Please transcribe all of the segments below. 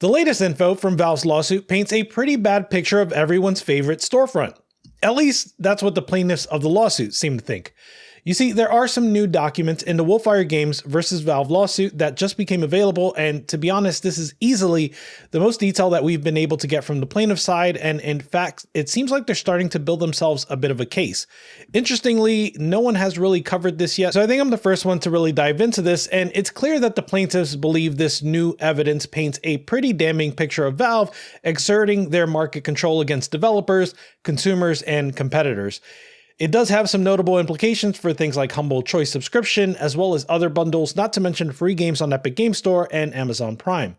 The latest info from Valve's lawsuit paints a pretty bad picture of everyone's favorite storefront. At least, that's what the plaintiffs of the lawsuit seem to think. You see, there are some new documents in the Wolfire Games versus Valve lawsuit that just became available, and to be honest, this is easily the most detail that we've been able to get from the plaintiff side, and in fact, it seems like they're starting to build themselves a bit of a case. Interestingly, no one has really covered this yet, so I think I'm the first one to really dive into this, and it's clear that the plaintiffs believe this new evidence paints a pretty damning picture of Valve exerting their market control against developers, consumers, and competitors. It does have some notable implications for things like Humble Choice subscription, as well as other bundles, not to mention free games on Epic Game Store and Amazon Prime.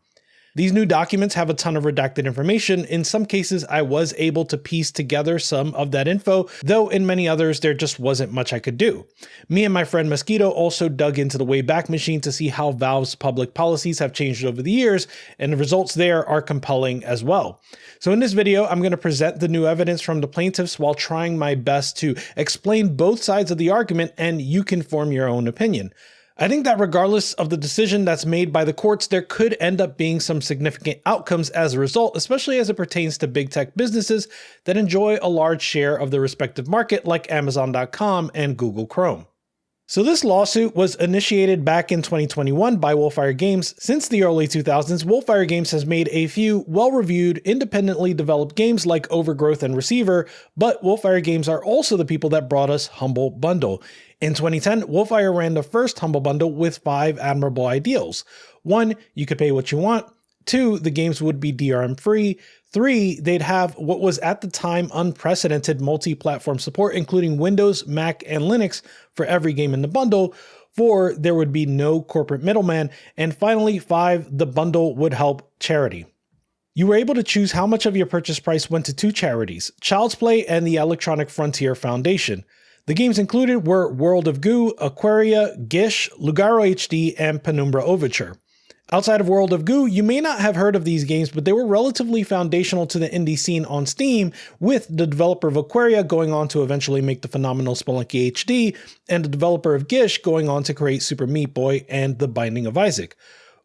These new documents have a ton of redacted information. In some cases, I was able to piece together some of that info, though in many others, there just wasn't much I could do. Me and my friend Mosquito also dug into the Wayback Machine to see how Valve's public policies have changed over the years, and the results there are compelling as well. So in this video, I'm going to present the new evidence from the plaintiffs while trying my best to explain both sides of the argument, and you can form your own opinion. I think that regardless of the decision that's made by the courts, there could end up being some significant outcomes as a result, especially as it pertains to big tech businesses that enjoy a large share of the respective market like Amazon.com and Google Chrome. So this lawsuit was initiated back in 2021 by Wolfire Games. Since the early 2000s, Wolfire Games has made a few well-reviewed, independently developed games like Overgrowth and Receiver, but Wolfire Games are also the people that brought us Humble Bundle. In 2010, Wolfire ran the first Humble Bundle with 5 admirable ideals. 1, you could pay what you want. 2, the games would be DRM free. 3, they'd have what was at the time unprecedented multi-platform support, including Windows, Mac, and Linux for every game in the bundle. 4, there would be no corporate middleman. And finally, 5, the bundle would help charity. You were able to choose how much of your purchase price went to 2 charities, Child's Play and the Electronic Frontier Foundation. The games included were World of Goo, Aquaria, Gish, Lugaro HD, and Penumbra Overture. Outside of World of Goo, you may not have heard of these games, but they were relatively foundational to the indie scene on Steam, with the developer of Aquaria going on to eventually make the phenomenal Spelunky HD, and the developer of Gish going on to create Super Meat Boy and The Binding of Isaac.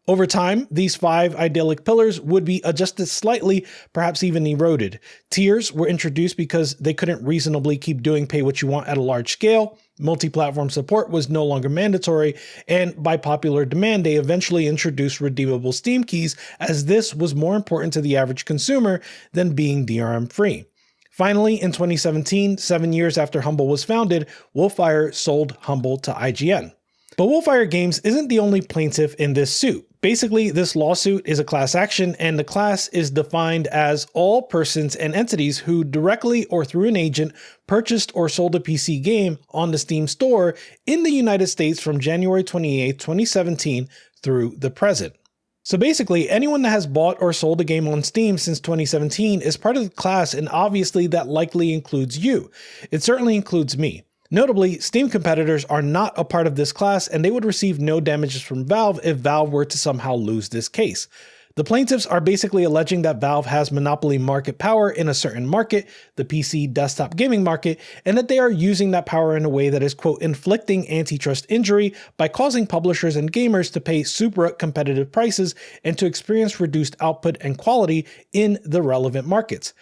Over time, these 5 idyllic pillars would be adjusted slightly, perhaps even eroded. Tiers were introduced because they couldn't reasonably keep doing pay what you want at a large scale. Multi-platform support was no longer mandatory, and by popular demand, they eventually introduced redeemable Steam keys, as this was more important to the average consumer than being DRM free. Finally, in 2017, 7 years after Humble was founded, Wolfire sold Humble to IGN. But Wolfire Games isn't the only plaintiff in this suit. Basically, this lawsuit is a class action, and the class is defined as all persons and entities who directly or through an agent purchased or sold a PC game on the Steam store in the United States from January 28, 2017 through the present. So basically, anyone that has bought or sold a game on Steam since 2017 is part of the class, and obviously that likely includes you. It certainly includes me. Notably, Steam competitors are not a part of this class, and they would receive no damages from Valve if Valve were to somehow lose this case. The plaintiffs are basically alleging that Valve has monopoly market power in a certain market, the PC desktop gaming market, and that they are using that power in a way that is, quote, inflicting antitrust injury by causing publishers and gamers to pay super competitive prices and to experience reduced output and quality in the relevant markets,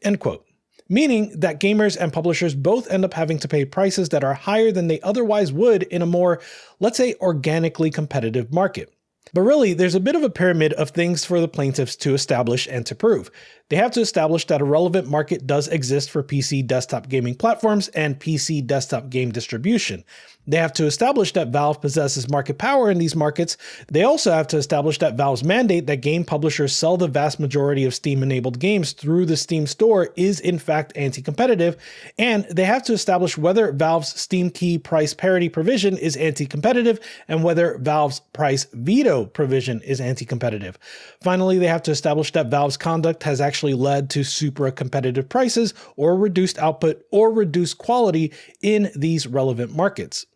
end quote. Meaning that gamers and publishers both end up having to pay prices that are higher than they otherwise would in a more, let's say, organically competitive market. But really, there's a bit of a pyramid of things for the plaintiffs to establish and to prove. They have to establish that a relevant market does exist for PC desktop gaming platforms and PC desktop game distribution. They have to establish that Valve possesses market power in these markets. They also have to establish that Valve's mandate that game publishers sell the vast majority of Steam-enabled games through the Steam store is in fact anti-competitive, and they have to establish whether Valve's Steam key price parity provision is anti-competitive and whether Valve's price veto provision is anti-competitive. Finally, they have to establish that Valve's conduct has actually led to supra-competitive prices or reduced output or reduced quality in these relevant markets.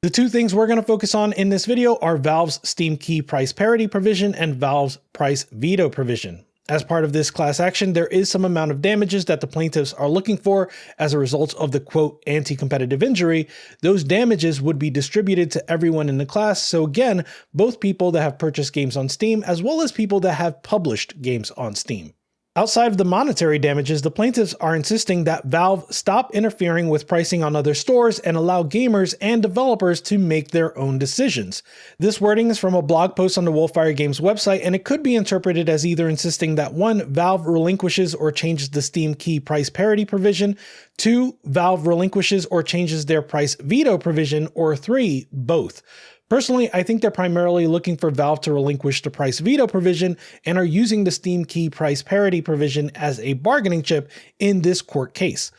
The 2 things we're going to focus on in this video are Valve's Steam key price parity provision and Valve's price veto provision. As part of this class action, there is some amount of damages that the plaintiffs are looking for as a result of the quote anti-competitive injury. Those damages would be distributed to everyone in the class. So again, both people that have purchased games on Steam as well as people that have published games on Steam. Outside of the monetary damages, the plaintiffs are insisting that Valve stop interfering with pricing on other stores and allow gamers and developers to make their own decisions. This wording is from a blog post on the Wolfire Games website, and it could be interpreted as either insisting that 1. Valve relinquishes or changes the Steam key price parity provision, 2. Valve relinquishes or changes their price veto provision, or 3. Both. Personally, I think they're primarily looking for Valve to relinquish the price veto provision and are using the Steam key price parity provision as a bargaining chip in this court case.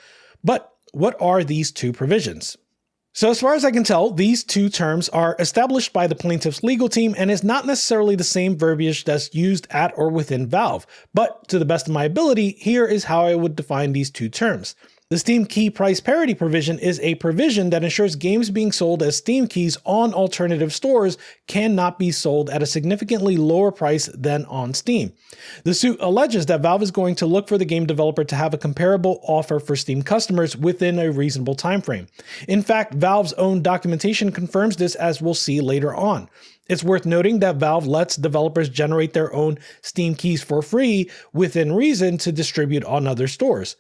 But what are these two provisions? So as far as I can tell, these two terms are established by the plaintiff's legal team and is not necessarily the same verbiage that's used at or within Valve. But to the best of my ability, here is how I would define these two terms. The Steam key price parity provision is a provision that ensures games being sold as Steam keys on alternative stores cannot be sold at a significantly lower price than on Steam. The suit alleges that Valve is going to look for the game developer to have a comparable offer for Steam customers within a reasonable time frame. In fact, Valve's own documentation confirms this, as we'll see later on. It's worth noting that Valve lets developers generate their own Steam keys for free within reason to distribute on other stores.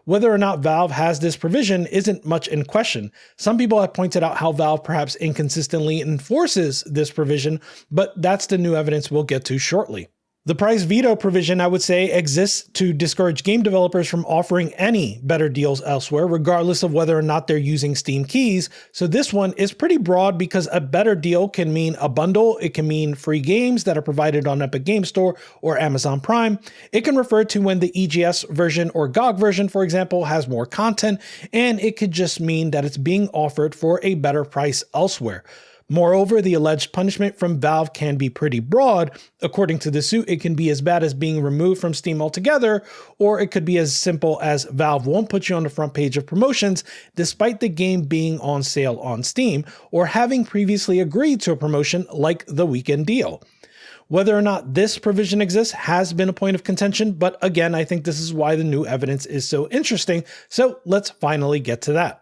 Whether or not Valve has this provision isn't much in question. Some people have pointed out how Valve perhaps inconsistently enforces this provision, but that's the new evidence we'll get to shortly. The price veto provision, I would say, exists to discourage game developers from offering any better deals elsewhere, regardless of whether or not they're using Steam keys. So this one is pretty broad because a better deal can mean a bundle. It can mean free games that are provided on Epic Games Store or Amazon Prime. It can refer to when the EGS version or GOG version, for example, has more content, and it could just mean that it's being offered for a better price elsewhere. Moreover, the alleged punishment from Valve can be pretty broad. According to the suit, it can be as bad as being removed from Steam altogether, or it could be as simple as Valve won't put you on the front page of promotions despite the game being on sale on Steam, or having previously agreed to a promotion like the weekend deal. Whether or not this provision exists has been a point of contention, but again, I think this is why the new evidence is so interesting, so let's finally get to that.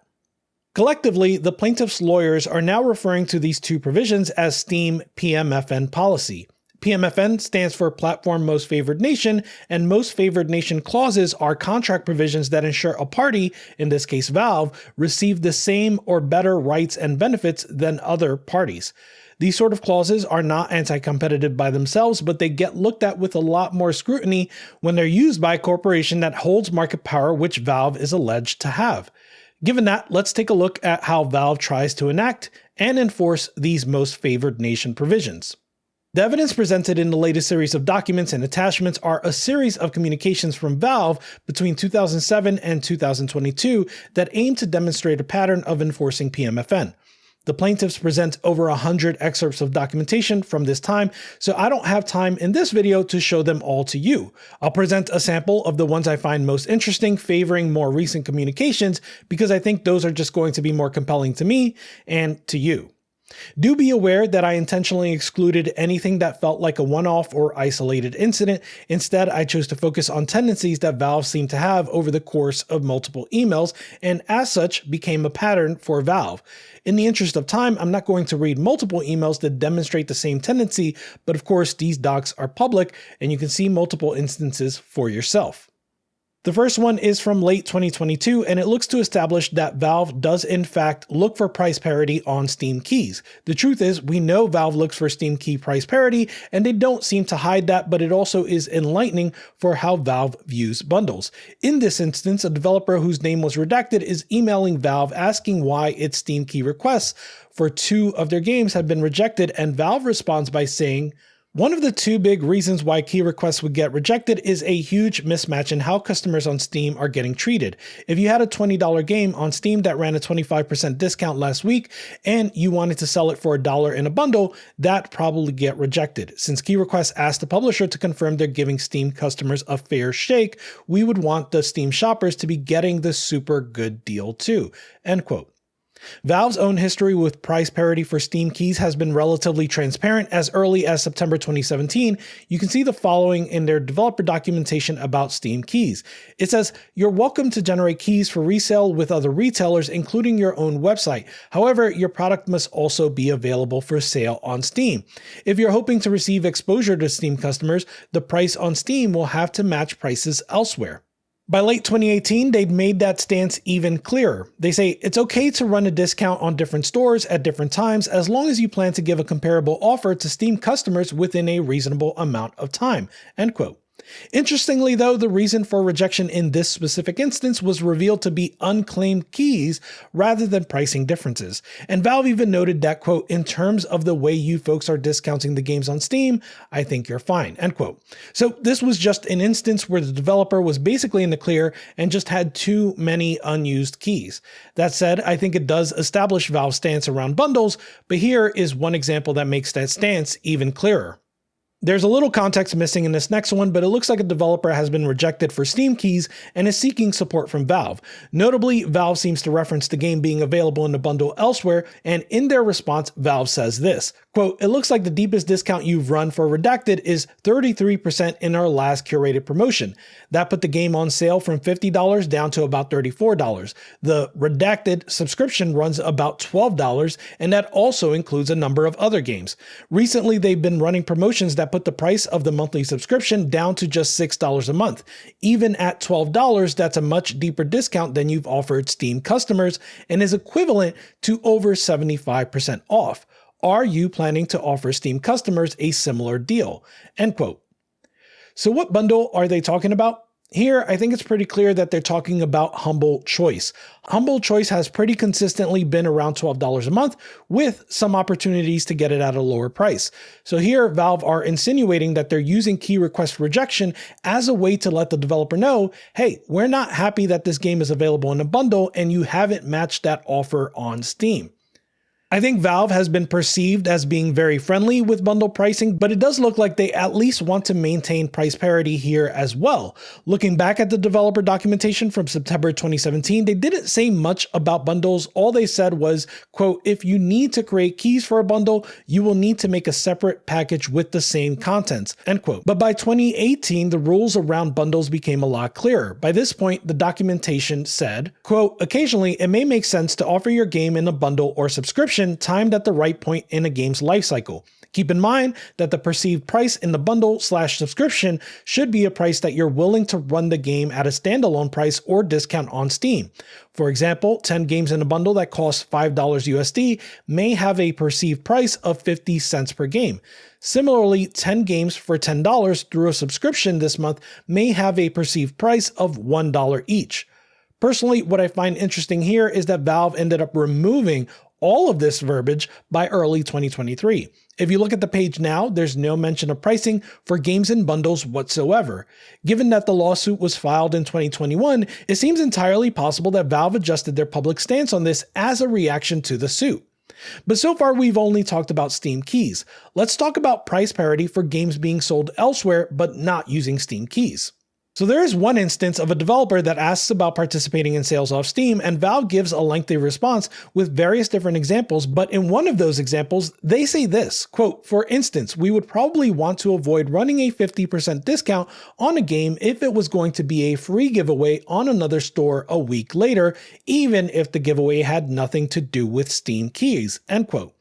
Collectively, the plaintiffs' lawyers are now referring to these two provisions as Steam PMFN policy. PMFN stands for Platform Most Favored Nation, and Most Favored Nation clauses are contract provisions that ensure a party, in this case Valve, receive the same or better rights and benefits than other parties. These sort of clauses are not anti-competitive by themselves, but they get looked at with a lot more scrutiny when they're used by a corporation that holds market power, which Valve is alleged to have. Given that, let's take a look at how Valve tries to enact and enforce these Most Favored Nation provisions. The evidence presented in the latest series of documents and attachments are a series of communications from Valve between 2007 and 2022 that aim to demonstrate a pattern of enforcing PMFN. The plaintiffs present over 100 excerpts of documentation from this time, so I don't have time in this video to show them all to you. I'll present a sample of the ones I find most interesting, favoring more recent communications, because I think those are just going to be more compelling to me and to you. Do be aware that I intentionally excluded anything that felt like a one-off or isolated incident. Instead, I chose to focus on tendencies that Valve seemed to have over the course of multiple emails, and as such became a pattern for Valve. In the interest of time, I'm not going to read multiple emails that demonstrate the same tendency, but of course these docs are public and you can see multiple instances for yourself. The first one is from late 2022, and it looks to establish that Valve does in fact look for price parity on Steam keys. The truth is, we know Valve looks for Steam key price parity, and they don't seem to hide that, but it also is enlightening for how Valve views bundles. In this instance, a developer whose name was redacted is emailing Valve asking why its Steam key requests for 2 of their games have been rejected, and Valve responds by saying, "One of the 2 big reasons why key requests would get rejected is a huge mismatch in how customers on Steam are getting treated. If you had a $20 game on Steam that ran a 25% discount last week and you wanted to sell it for $1 in a bundle, that probably get rejected. Since key requests ask the publisher to confirm they're giving Steam customers a fair shake, we would want the Steam shoppers to be getting the super good deal too." End quote. Valve's own history with price parity for Steam keys has been relatively transparent. As early as September 2017, you can see the following in their developer documentation about Steam keys. It says, "You're welcome to generate keys for resale with other retailers, including your own website. However, your product must also be available for sale on Steam. If you're hoping to receive exposure to Steam customers, the price on Steam will have to match prices elsewhere." By late 2018, they'd made that stance even clearer. They say it's okay to run a discount on different stores at different times as long as you plan to give a comparable offer to Steam customers within a reasonable amount of time. End quote. Interestingly, though, the reason for rejection in this specific instance was revealed to be unclaimed keys rather than pricing differences. And Valve even noted that, quote, "In terms of the way you folks are discounting the games on Steam, I think you're fine," end quote. So this was just an instance where the developer was basically in the clear and just had too many unused keys. That said, I think it does establish Valve's stance around bundles, but here is one example that makes that stance even clearer. There's a little context missing in this next one, but it looks like a developer has been rejected for Steam keys and is seeking support from Valve. Notably, Valve seems to reference the game being available in the bundle elsewhere, and in their response, Valve says this, quote, "It looks like the deepest discount you've run for Redacted is 33% in our last curated promotion. That put the game on sale from $50 down to about $34. The Redacted subscription runs about $12, and that also includes a number of other games. Recently, they've been running promotions that put the price of the monthly subscription down to just $6 a month. Even at $12, that's a much deeper discount than you've offered Steam customers and is equivalent to over 75% off. Are you planning to offer Steam customers a similar deal?" End quote. So what bundle are they talking about? Here, I think it's pretty clear that they're talking about Humble Choice. Humble Choice has pretty consistently been around $12 a month, with some opportunities to get it at a lower price. So here, Valve are insinuating that they're using key request rejection as a way to let the developer know, hey, we're not happy that this game is available in a bundle and you haven't matched that offer on Steam. I think Valve has been perceived as being very friendly with bundle pricing, but it does look like they at least want to maintain price parity here as well. Looking back at the developer documentation from September 2017, they didn't say much about bundles. All they said was, quote, "If you need to create keys for a bundle, you will need to make a separate package with the same contents," end quote. But by 2018, the rules around bundles became a lot clearer. By this point, the documentation said, quote, "Occasionally, it may make sense to offer your game in a bundle or subscription timed at the right point in a game's lifecycle. Keep in mind that the perceived price in the bundle/subscription should be a price that you're willing to run the game at a standalone price or discount on Steam. For example, 10 games in a bundle that cost $5 USD may have a perceived price of 50 cents per game. Similarly, 10 games for $10 through a subscription this month may have a perceived price of $1 each." Personally, what I find interesting here is that Valve ended up removing all of this verbiage by early 2023. If you look at the page now, there's no mention of pricing for games in bundles whatsoever. Given that the lawsuit was filed in 2021, it seems entirely possible that Valve adjusted their public stance on this as a reaction to the suit. But so far, we've only talked about Steam keys. Let's talk about price parity for games being sold elsewhere but not using Steam keys. So there is one instance of a developer that asks about participating in sales off Steam, and Valve gives a lengthy response with various different examples, but in one of those examples, they say this, quote, "For instance, we would probably want to avoid running a 50% discount on a game if it was going to be a free giveaway on another store a week later, even if the giveaway had nothing to do with Steam keys," end quote.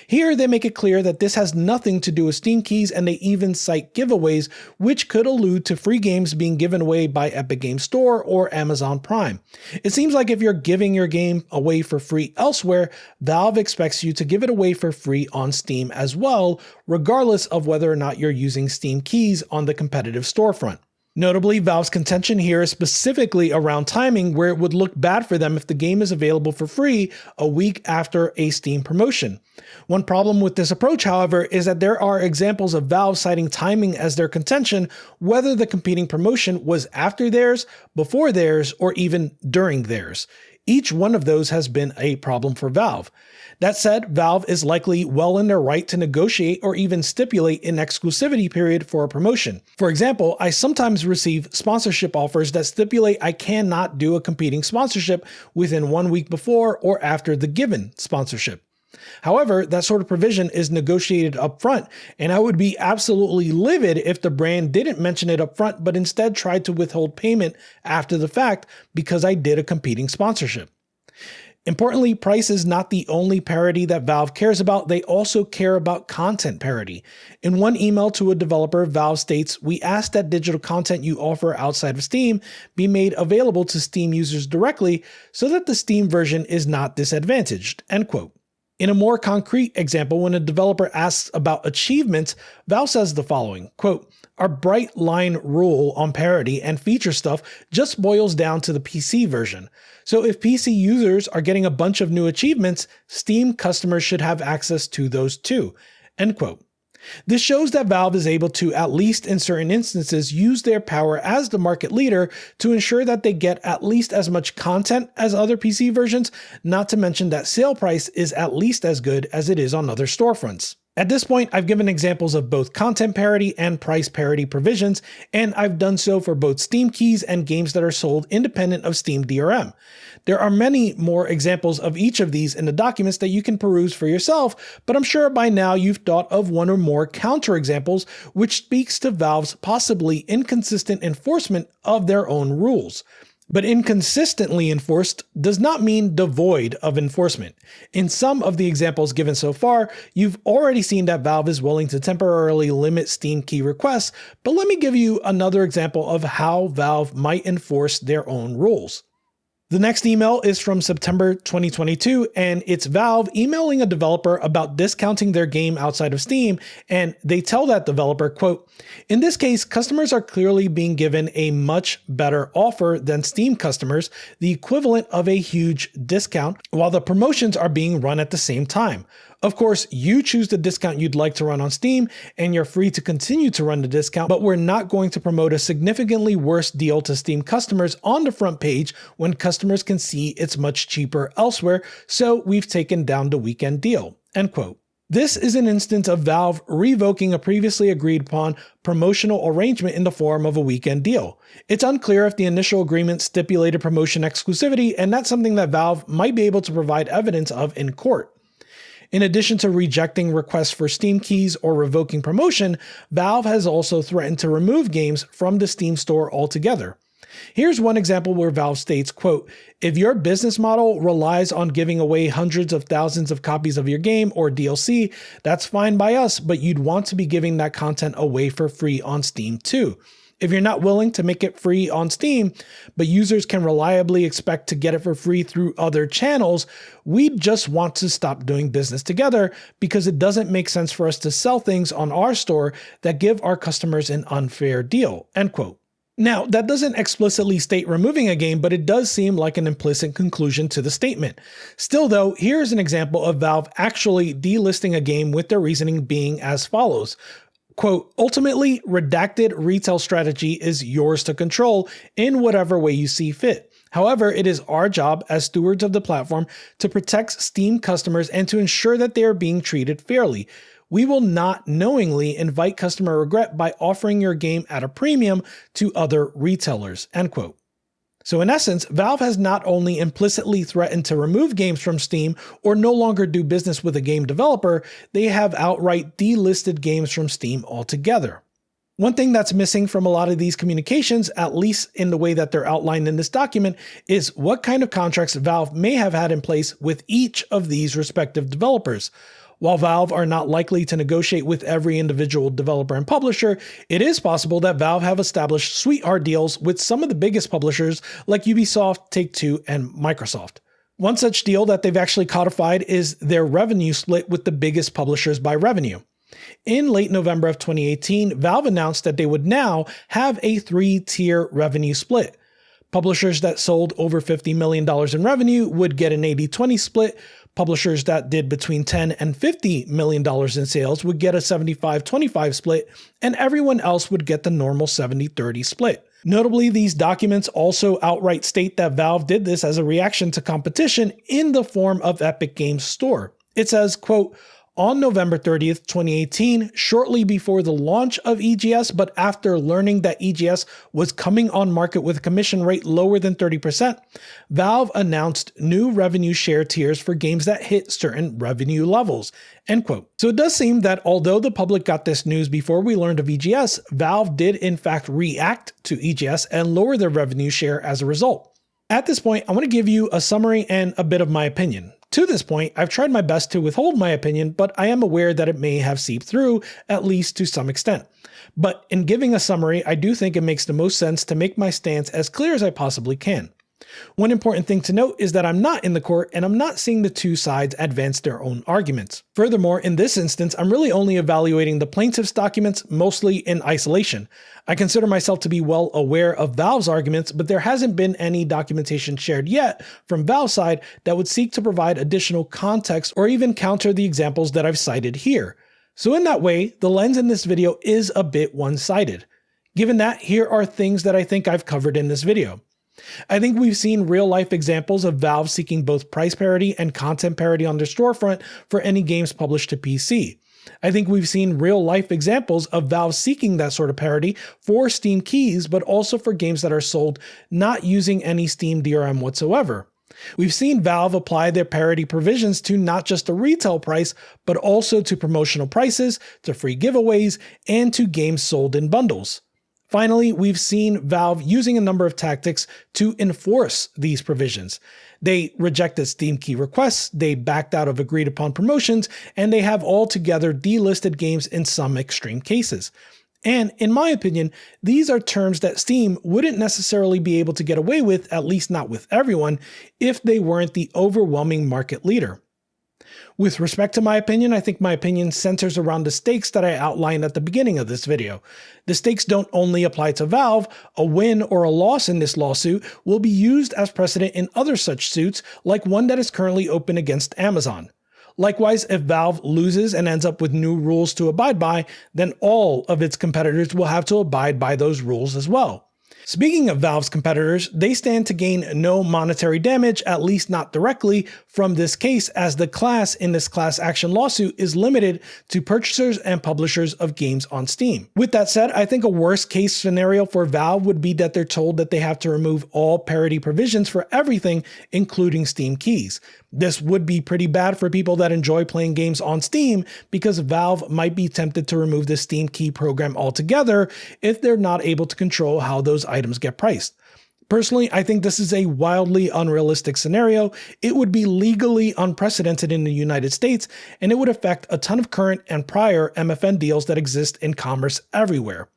Here, they make it clear that this has nothing to do with Steam keys, and they even cite giveaways, which could allude to free games being given away by Epic Games Store or Amazon Prime. It seems like if you're giving your game away for free elsewhere, Valve expects you to give it away for free on Steam as well, regardless of whether or not you're using Steam keys on the competitive storefront. Notably, Valve's contention here is specifically around timing, where it would look bad for them if the game is available for free a week after a Steam promotion. One problem with this approach, however, is that there are examples of Valve citing timing as their contention, whether the competing promotion was after theirs, before theirs, or even during theirs. Each one of those has been a problem for Valve. That said, Valve is likely well in their right to negotiate or even stipulate an exclusivity period for a promotion. For example, I sometimes receive sponsorship offers that stipulate I cannot do a competing sponsorship within 1 week before or after the given sponsorship. However, that sort of provision is negotiated upfront, and I would be absolutely livid if the brand didn't mention it upfront but instead tried to withhold payment after the fact because I did a competing sponsorship. Importantly, price is not the only parity that Valve cares about. They also care about content parity. In one email to a developer, Valve states, "We ask that digital content you offer outside of Steam be made available to Steam users directly so that the Steam version is not disadvantaged." End quote. In a more concrete example, when a developer asks about achievements, Valve says the following, quote, "Our bright line rule on parity and feature stuff just boils down to the PC version. So if PC users are getting a bunch of new achievements, Steam customers should have access to those too." End quote. This shows that Valve is able to, at least in certain instances, use their power as the market leader to ensure that they get at least as much content as other PC versions, not to mention that sale price is at least as good as it is on other storefronts. At this point, I've given examples of both content parity and price parity provisions, and I've done so for both Steam keys and games that are sold independent of Steam DRM. There are many more examples of each of these in the documents that you can peruse for yourself, but I'm sure by now you've thought of one or more counterexamples, which speaks to Valve's possibly inconsistent enforcement of their own rules. But inconsistently enforced does not mean devoid of enforcement. In some of the examples given so far, you've already seen that Valve is willing to temporarily limit Steam key requests, but let me give you another example of how Valve might enforce their own rules. The next email is from September 2022, and it's Valve emailing a developer about discounting their game outside of Steam, and they tell that developer, quote, "In this case, customers are clearly being given a much better offer than Steam customers, the equivalent of a huge discount, while the promotions are being run at the same time. Of course, you choose the discount you'd like to run on Steam, and you're free to continue to run the discount, but we're not going to promote a significantly worse deal to Steam customers on the front page when customers can see it's much cheaper elsewhere, so we've taken down the weekend deal." End quote. This is an instance of Valve revoking a previously agreed upon promotional arrangement in the form of a weekend deal. It's unclear if the initial agreement stipulated promotion exclusivity, and that's something that Valve might be able to provide evidence of in court. In addition to rejecting requests for Steam keys or revoking promotion, Valve has also threatened to remove games from the Steam store altogether. Here's one example where Valve states, quote, "If your business model relies on giving away hundreds of thousands of copies of your game or DLC, that's fine by us, but you'd want to be giving that content away for free on Steam too. If you're not willing to make it free on Steam, but users can reliably expect to get it for free through other channels, we just want to stop doing business together because it doesn't make sense for us to sell things on our store that give our customers an unfair deal." End quote. Now, that doesn't explicitly state removing a game, but it does seem like an implicit conclusion to the statement. Still though, here's an example of Valve actually delisting a game with their reasoning being as follows. Quote, "Ultimately, redacted retail strategy is yours to control in whatever way you see fit. However, it is our job as stewards of the platform to protect Steam customers and to ensure that they are being treated fairly. We will not knowingly invite customer regret by offering your game at a premium to other retailers." End quote. So in essence, Valve has not only implicitly threatened to remove games from Steam or no longer do business with a game developer, they have outright delisted games from Steam altogether. One thing that's missing from a lot of these communications, at least in the way that they're outlined in this document, is what kind of contracts Valve may have had in place with each of these respective developers. While Valve are not likely to negotiate with every individual developer and publisher, it is possible that Valve have established sweetheart deals with some of the biggest publishers like Ubisoft, Take-Two, and Microsoft. One such deal that they've actually codified is their revenue split with the biggest publishers by revenue. In late November of 2018, Valve announced that they would now have a 3-tier revenue split. Publishers that sold over $50 million in revenue would get an 80-20 split. Publishers that did between $10 and $50 million in sales would get a 75-25 split, and everyone else would get the normal 70-30 split. Notably, these documents also outright state that Valve did this as a reaction to competition in the form of Epic Games Store. It says, quote, "On November 30th, 2018, shortly before the launch of EGS, but after learning that EGS was coming on market with a commission rate lower than 30%, Valve announced new revenue share tiers for games that hit certain revenue levels." End quote. So it does seem that although the public got this news before we learned of EGS, Valve did in fact react to EGS and lower their revenue share as a result. At this point, I want to give you a summary and a bit of my opinion. To this point, I've tried my best to withhold my opinion, but I am aware that it may have seeped through, at least to some extent. But in giving a summary, I do think it makes the most sense to make my stance as clear as I possibly can. One important thing to note is that I'm not in the court and I'm not seeing the two sides advance their own arguments. Furthermore, in this instance, I'm really only evaluating the plaintiff's documents mostly in isolation. I consider myself to be well aware of Valve's arguments, but there hasn't been any documentation shared yet from Valve's side that would seek to provide additional context or even counter the examples that I've cited here. So in that way, the lens in this video is a bit one-sided. Given that, here are things that I think I've covered in this video. I think we've seen real-life examples of Valve seeking both price parity and content parity on their storefront for any games published to PC. I think we've seen real-life examples of Valve seeking that sort of parity for Steam keys, but also for games that are sold not using any Steam DRM whatsoever. We've seen Valve apply their parity provisions to not just the retail price, but also to promotional prices, to free giveaways, and to games sold in bundles. Finally, we've seen Valve using a number of tactics to enforce these provisions. They rejected Steam key requests, they backed out of agreed upon promotions, and they have altogether delisted games in some extreme cases. And in my opinion, these are terms that Steam wouldn't necessarily be able to get away with, at least not with everyone, if they weren't the overwhelming market leader. With respect to my opinion, I think my opinion centers around the stakes that I outlined at the beginning of this video. The stakes don't only apply to Valve. A win or a loss in this lawsuit will be used as precedent in other such suits, like one that is currently open against Amazon. Likewise, if Valve loses and ends up with new rules to abide by, then all of its competitors will have to abide by those rules as well. Speaking of Valve's competitors, they stand to gain no monetary damage, at least not directly, from this case, as the class in this class action lawsuit is limited to purchasers and publishers of games on Steam. With that said, I think a worst case scenario for Valve would be that they're told that they have to remove all parity provisions for everything, including Steam keys. This would be pretty bad for people that enjoy playing games on Steam, because Valve might be tempted to remove the Steam key program altogether if they're not able to control how those items get priced. Personally, I think this is a wildly unrealistic scenario. It would be legally unprecedented in the United States, and it would affect a ton of current and prior MFN deals that exist in commerce everywhere.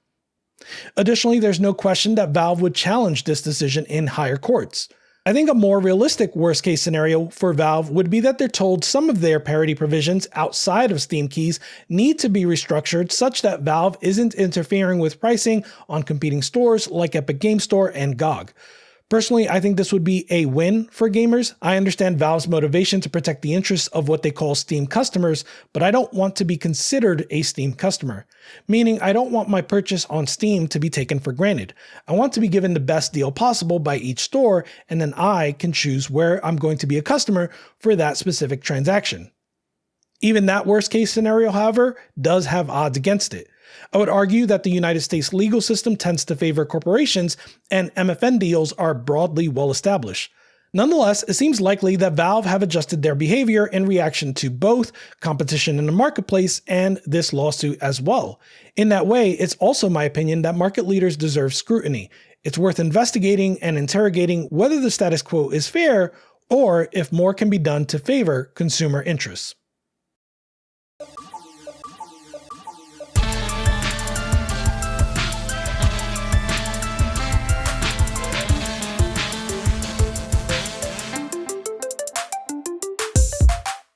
Additionally, there's no question that Valve would challenge this decision in higher courts. I think a more realistic worst case scenario for Valve would be that they're told some of their parity provisions outside of Steam keys need to be restructured such that Valve isn't interfering with pricing on competing stores like Epic Games Store and GOG. Personally, I think this would be a win for gamers. I understand Valve's motivation to protect the interests of what they call Steam customers, but I don't want to be considered a Steam customer. Meaning, I don't want my purchase on Steam to be taken for granted. I want to be given the best deal possible by each store, and then I can choose where I'm going to be a customer for that specific transaction. Even that worst case scenario, however, does have odds against it. I would argue that the United States legal system tends to favor corporations, and MFN deals are broadly well established. Nonetheless, it seems likely that Valve have adjusted their behavior in reaction to both competition in the marketplace and this lawsuit as well. In that way, it's also my opinion that market leaders deserve scrutiny. It's worth investigating and interrogating whether the status quo is fair or if more can be done to favor consumer interests.